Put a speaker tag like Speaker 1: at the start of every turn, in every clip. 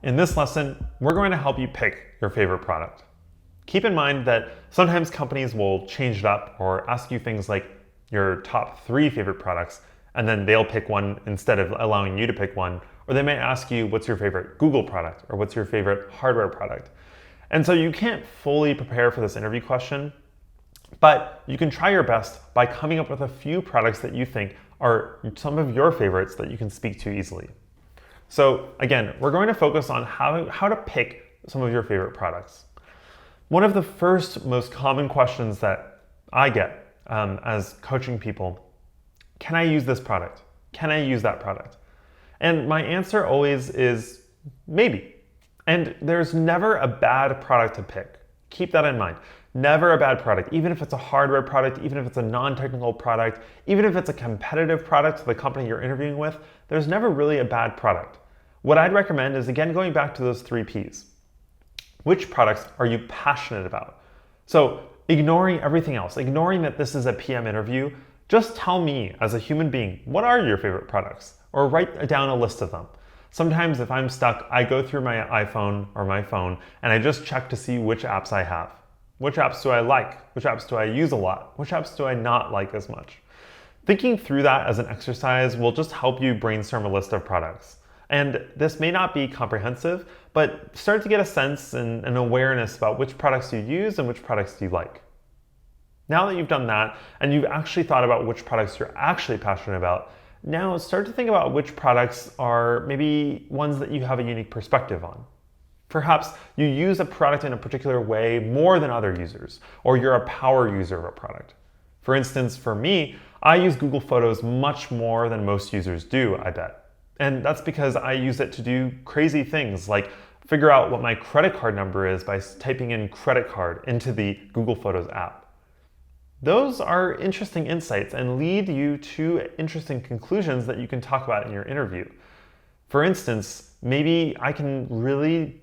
Speaker 1: In this lesson, we're going to help you pick your favorite product. Keep in mind that sometimes companies will change it up or ask you things like your top 3 favorite products, and then they'll pick one instead of allowing you to pick one. Or they may ask you what's your favorite Google product or what's your favorite hardware product. And so you can't fully prepare for this interview question, but you can try your best by coming up with a few products that you think are some of your favorites that you can speak to easily. So again, we're going to focus on how to pick some of your favorite products. One of the first most common questions that I get as coaching people, can I use this product? Can I use that product? And my answer always is maybe. And there's never a bad product to pick. Keep that in mind. Never a bad product, even if it's a hardware product, even if it's a non-technical product, even if it's a competitive product to the company you're interviewing with, there's never really a bad product. What I'd recommend is, again, going back to those 3 Ps. Which products are you passionate about? So ignoring everything else, ignoring that this is a PM interview, just tell me as a human being, what are your favorite products? Or write down a list of them. Sometimes if I'm stuck, I go through my iPhone or my phone and I just check to see which apps I have. Which apps do I like? Which apps do I use a lot? Which apps do I not like as much? Thinking through that as an exercise will just help you brainstorm a list of products. And this may not be comprehensive, but start to get a sense and an awareness about which products you use and which products you like. Now that you've done that, and you've actually thought about which products you're actually passionate about, now start to think about which products are maybe ones that you have a unique perspective on. Perhaps you use a product in a particular way more than other users, or you're a power user of a product. For instance, for me, I use Google Photos much more than most users do, I bet. And that's because I use it to do crazy things like figure out what my credit card number is by typing in credit card into the Google Photos app. Those are interesting insights and lead you to interesting conclusions that you can talk about in your interview. For instance, maybe I can really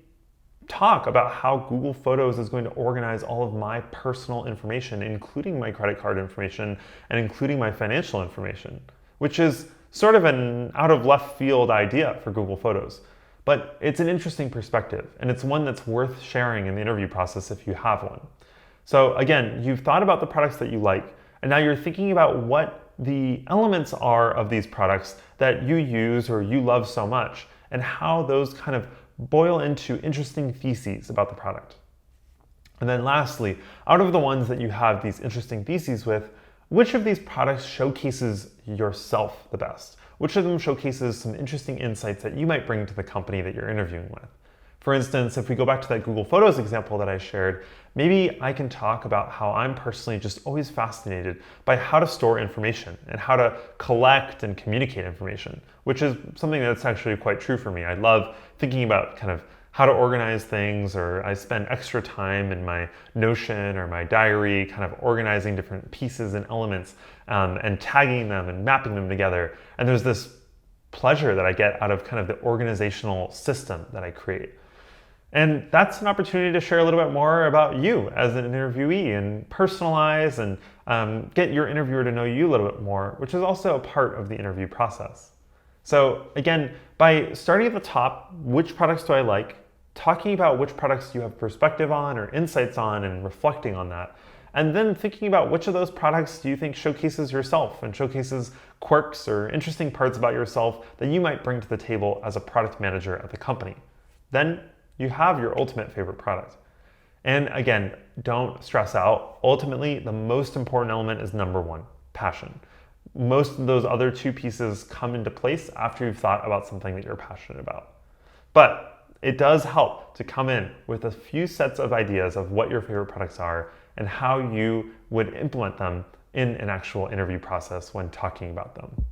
Speaker 1: talk about how Google Photos is going to organize all of my personal information, including my credit card information and including my financial information, which is sort of an out of left field idea for Google Photos. But it's an interesting perspective, and it's one that's worth sharing in the interview process if you have one. So again, you've thought about the products that you like, and now you're thinking about what the elements are of these products that you use or you love so much, and how those kind of boil into interesting theses about the product. And then lastly, out of the ones that you have these interesting theses with, which of these products showcases yourself the best? Which of them showcases some interesting insights that you might bring to the company that you're interviewing with? For instance, if we go back to that Google Photos example that I shared, maybe I can talk about how I'm personally just always fascinated by how to store information and how to collect and communicate information, which is something that's actually quite true for me. I love thinking about kind of how to organize things, or I spend extra time in my Notion or my diary kind of organizing different pieces and elements and tagging them and mapping them together. And there's this pleasure that I get out of kind of the organizational system that I create. And that's an opportunity to share a little bit more about you as an interviewee and personalize and get your interviewer to know you a little bit more, which is also a part of the interview process. So again, by starting at the top, which products do I like? Talking about which products you have perspective on or insights on and reflecting on that. And then thinking about which of those products do you think showcases yourself and showcases quirks or interesting parts about yourself that you might bring to the table as a product manager at the company. Then you have your ultimate favorite product. And again, don't stress out. Ultimately, the most important element is number 1, passion. Most of those other 2 pieces come into place after you've thought about something that you're passionate about. But it does help to come in with a few sets of ideas of what your favorite products are and how you would implement them in an actual interview process when talking about them.